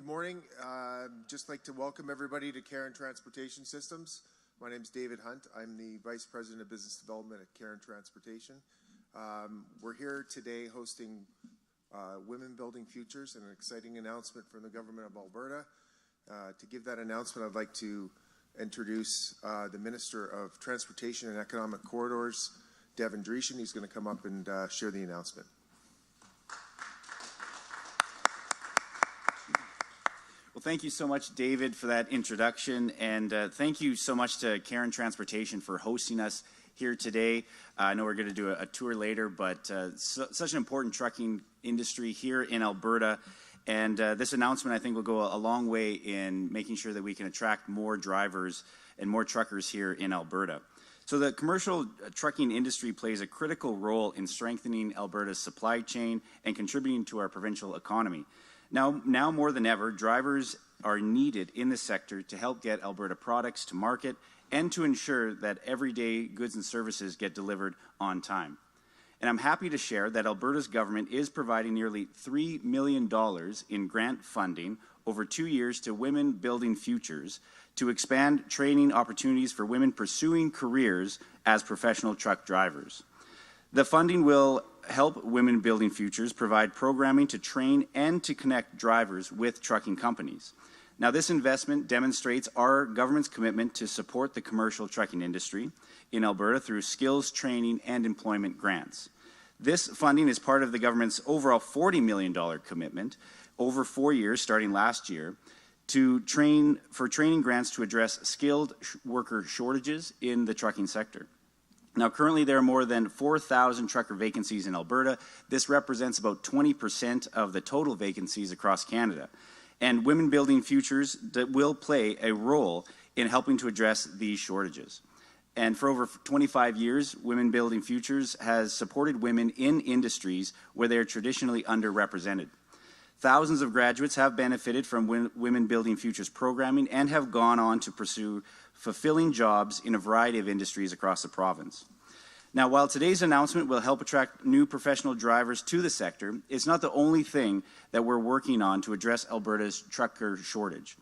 Good morning. Just like to welcome everybody to Karen Transportation Systems. My name is David Hunt. I'm the Vice President of Business Development at Karen Transportation. We're here today hosting Women Building Futures, an exciting announcement from the Government of Alberta. To give that announcement, I'd like to introduce the Minister of Transportation and Economic Corridors, Devon Dinning. He's going to come up and share the announcement. Well, thank you so much, David, for that introduction, and thank you so much to Karen Transportation for hosting us here today. I know we're going to do a tour later, but such an important trucking industry here in Alberta, and this announcement, I think, will go a long way in making sure that we can attract more drivers and more truckers here in Alberta. So the commercial trucking industry plays a critical role in strengthening Alberta's supply chain and contributing to our provincial economy. Now more than ever, drivers are needed in the sector to help get Alberta products to market and to ensure that everyday goods and services get delivered on time. And I'm happy to share that Alberta's government is providing nearly $3 million in grant funding over 2 years to Women Building Futures to expand training opportunities for women pursuing careers as professional truck drivers. The funding will help Women Building Futures provide programming to train and to connect drivers with trucking companies. Now, this investment demonstrates our government's commitment to support the commercial trucking industry in Alberta through skills training and employment grants. This funding is part of the government's overall $40 million commitment over 4 years, starting last year, to training grants to address skilled worker shortages in the trucking sector. Now, currently, there are more than 4,000 trucker vacancies in Alberta. This represents about 20% of the total vacancies across Canada. And Women Building Futures will play a role in helping to address these shortages. And for over 25 years, Women Building Futures has supported women in industries where they are traditionally underrepresented. Thousands of graduates have benefited from Women Building Futures programming and have gone on to pursue fulfilling jobs in a variety of industries across the province. Now, while today's announcement will help attract new professional drivers to the sector, it's not the only thing that we're working on to address Alberta's trucker shortage.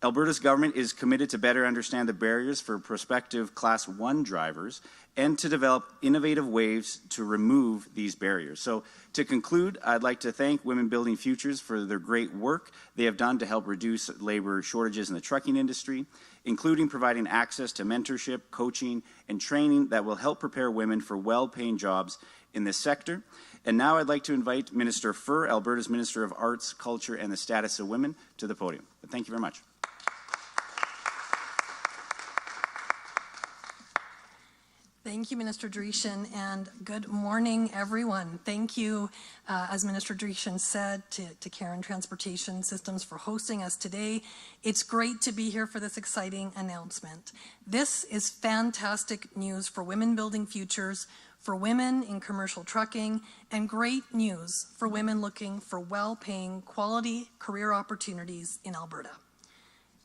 Alberta's government is committed to better understand the barriers for prospective Class 1 drivers and to develop innovative ways to remove these barriers. So to conclude, I'd like to thank Women Building Futures for their great work they have done to help reduce labor shortages in the trucking industry, including providing access to mentorship, coaching, and training that will help prepare women for well-paying jobs in this sector. And now I'd like to invite Minister Furr, Alberta's Minister of Arts, Culture, and the Status of Women, to the podium. Thank you very much. Thank you, Minister Dinning, and good morning, everyone. Thank you, as Minister Dinning said, to Karen Transportation Systems for hosting us today. It's great to be here for this exciting announcement. This is fantastic news for Women Building Futures, for women in commercial trucking, and great news for women looking for well-paying, quality career opportunities in Alberta.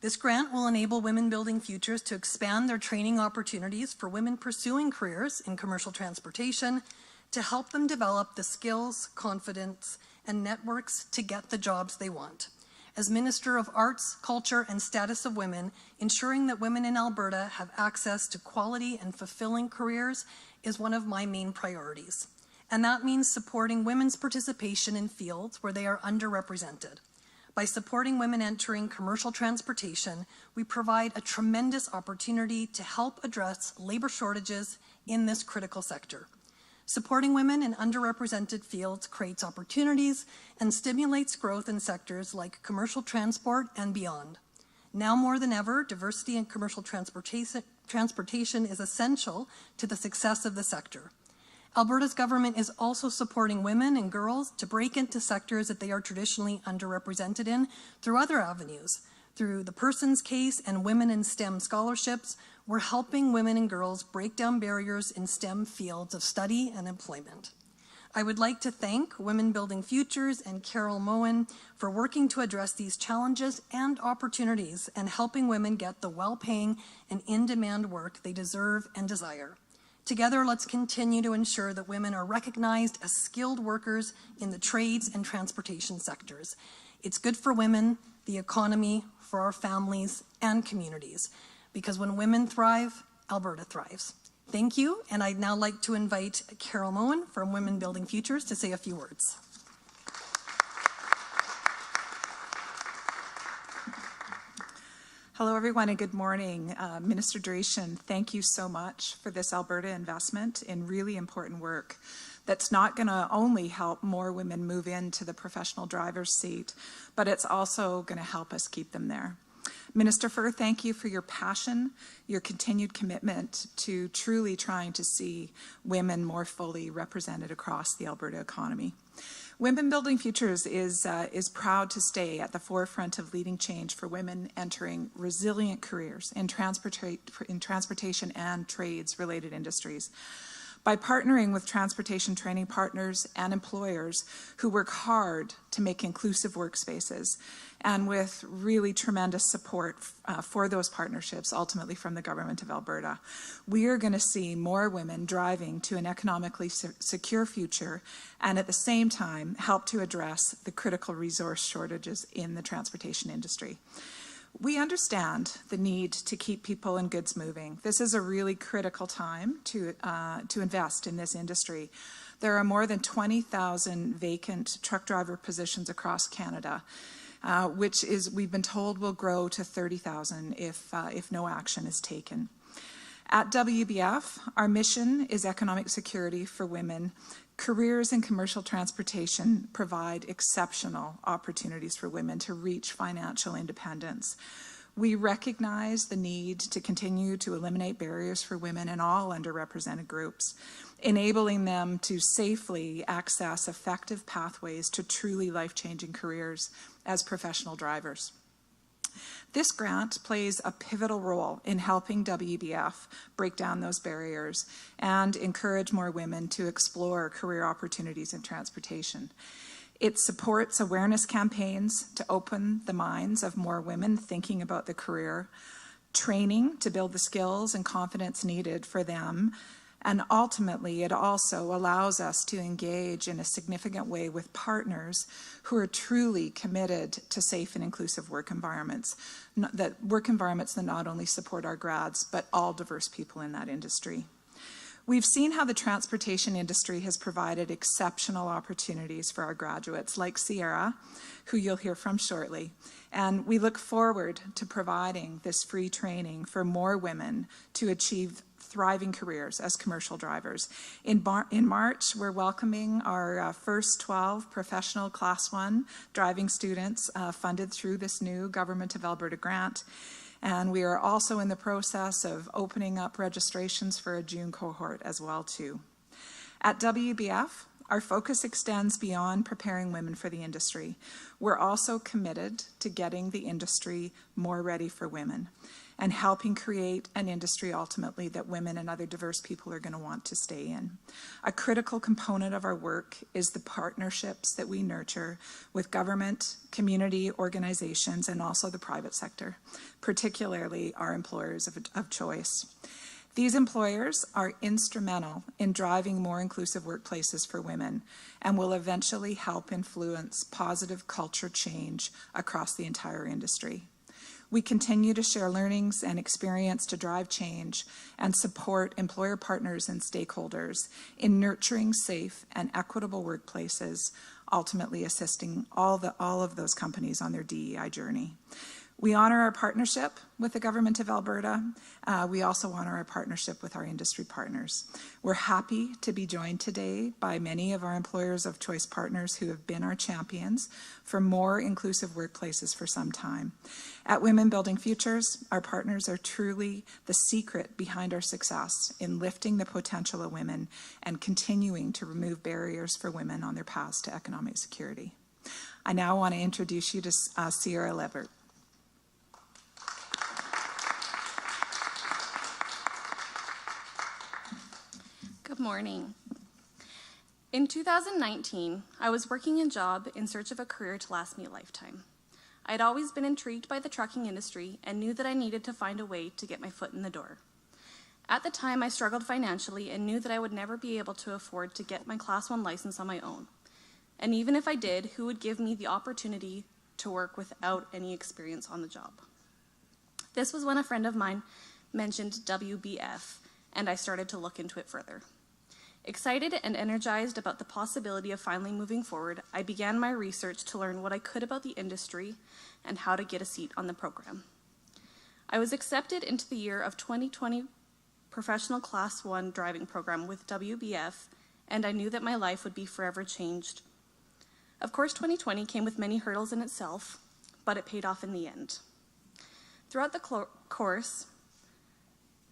This grant will enable Women Building Futures to expand their training opportunities for women pursuing careers in commercial transportation to help them develop the skills, confidence, and networks to get the jobs they want. As Minister of Arts, Culture, and Status of Women, ensuring that women in Alberta have access to quality and fulfilling careers is one of my main priorities. And that means supporting women's participation in fields where they are underrepresented. By supporting women entering commercial transportation, we provide a tremendous opportunity to help address labor shortages in this critical sector. Supporting women in underrepresented fields creates opportunities and stimulates growth in sectors like commercial transport and beyond. Now more than ever, diversity in commercial transportation is essential to the success of the sector. Alberta's government is also supporting women and girls to break into sectors that they are traditionally underrepresented in through other avenues. Through the Persons Case and Women in STEM scholarships, we're helping women and girls break down barriers in STEM fields of study and employment. I would like to thank Women Building Futures and Carol Mowat for working to address these challenges and opportunities and helping women get the well-paying and in-demand work they deserve and desire. Together, let's continue to ensure that women are recognized as skilled workers in the trades and transportation sectors. It's good for women, the economy, for our families and communities. Because when women thrive, Alberta thrives. Thank you, and I'd now like to invite Carol Moen from Women Building Futures to say a few words. Hello, everyone, and good morning. Minister Dreeshen, thank you so much for this Alberta investment in really important work that's not going to only help more women move into the professional driver's seat, but it's also going to help us keep them there. Minister Furr, thank you for your passion, your continued commitment to truly trying to see women more fully represented across the Alberta economy. Women Building Futures is proud to stay at the forefront of leading change for women entering resilient careers in transportation and trades-related industries. By partnering with transportation training partners and employers who work hard to make inclusive workspaces, and with really tremendous support for those partnerships, ultimately from the Government of Alberta, we are going to see more women driving to an economically secure future, and at the same time help to address the critical resource shortages in the transportation industry. We understand the need to keep people and goods moving. This is a really critical time to invest in this industry. There are more than 20,000 vacant truck driver positions across Canada, which we've been told will grow to 30,000 if no action is taken. At WBF, our mission is economic security for women. Careers in commercial transportation provide exceptional opportunities for women to reach financial independence. We recognize the need to continue to eliminate barriers for women in all underrepresented groups, enabling them to safely access effective pathways to truly life-changing careers as professional drivers. This grant plays a pivotal role in helping WBF break down those barriers and encourage more women to explore career opportunities in transportation. It supports awareness campaigns to open the minds of more women thinking about the career, training to build the skills and confidence needed for them, and ultimately it also allows us to engage in a significant way with partners who are truly committed to safe and inclusive work environments, that not only support our grads, but all diverse people in that industry. We've seen how the transportation industry has provided exceptional opportunities for our graduates, like Sierra, who you'll hear from shortly. And we look forward to providing this free training for more women to achieve thriving careers as commercial drivers. In March, we're welcoming our first 12 professional Class 1 driving students funded through this new Government of Alberta grant. And we are also in the process of opening up registrations for a June cohort as well too. At WBF, our focus extends beyond preparing women for the industry. We're also committed to getting the industry more ready for women and helping create an industry ultimately that women and other diverse people are going to want to stay in. A critical component of our work is the partnerships that we nurture with government, community organizations, and also the private sector, particularly our employers of choice. These employers are instrumental in driving more inclusive workplaces for women and will eventually help influence positive culture change across the entire industry. We continue to share learnings and experience to drive change and support employer partners and stakeholders in nurturing safe and equitable workplaces, ultimately assisting all of those companies on their DEI journey. We honor our partnership with the Government of Alberta. We also honor our partnership with our industry partners. We're happy to be joined today by many of our employers of choice partners who have been our champions for more inclusive workplaces for some time. At Women Building Futures, our partners are truly the secret behind our success in lifting the potential of women and continuing to remove barriers for women on their paths to economic security. I now want to introduce you to Sierra Lambert. Good morning. In 2019, I was working a job in search of a career to last me a lifetime. I had always been intrigued by the trucking industry and knew that I needed to find a way to get my foot in the door. At the time, I struggled financially and knew that I would never be able to afford to get my Class 1 license on my own. And even if I did, who would give me the opportunity to work without any experience on the job. This was when a friend of mine mentioned WBF, and I started to look into it further. Excited and energized about the possibility of finally moving forward, I began my research to learn what I could about the industry and how to get a seat on the program. I was accepted into the year of 2020 professional Class 1 driving program with WBF, and I knew that my life would be forever changed. Of course, 2020 came with many hurdles in itself, but it paid off in the end. Throughout the course,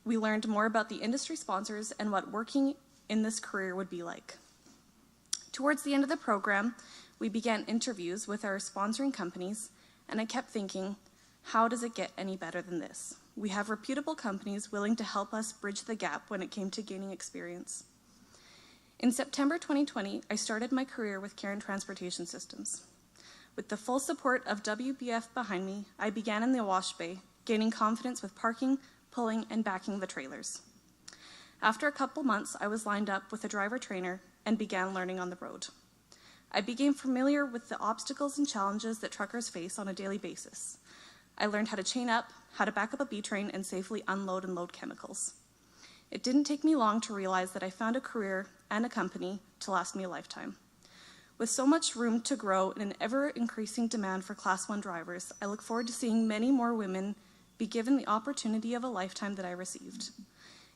we learned more about the industry sponsors and what working in this career would be like. Towards the end of the program, we began interviews with our sponsoring companies, and I kept thinking, how does it get any better than this? We have reputable companies willing to help us bridge the gap when it came to gaining experience. In September 2020, I started my career with Karen Transportation Systems. With the full support of WBF behind me, I began in the wash bay, gaining confidence with parking, pulling, and backing the trailers. After a couple months, I was lined up with a driver trainer and began learning on the road. I became familiar with the obstacles and challenges that truckers face on a daily basis. I learned how to chain up, how to back up a B-train, and safely unload and load chemicals. It didn't take me long to realize that I found a career and a company to last me a lifetime. With so much room to grow and an ever-increasing demand for Class 1 drivers, I look forward to seeing many more women be given the opportunity of a lifetime that I received.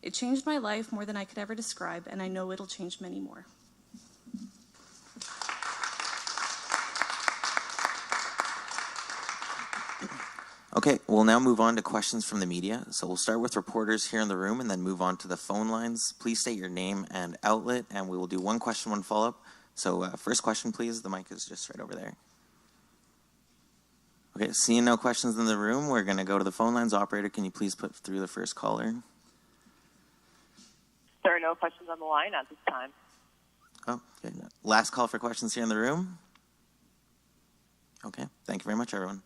It changed my life more than I could ever describe, and I know it'll change many more. Okay, we'll now move on to questions from the media. So we'll start with reporters here in the room and then move on to the phone lines. Please state your name and outlet, and we will do one question, one follow-up. So first question, please. The mic is just right over there. Okay, seeing no questions in the room, we're going to go to the phone lines. Operator, can you please put through the first caller? There are no questions on the line at this time. Oh, okay. Last call for questions here in the room. Okay, thank you very much, everyone.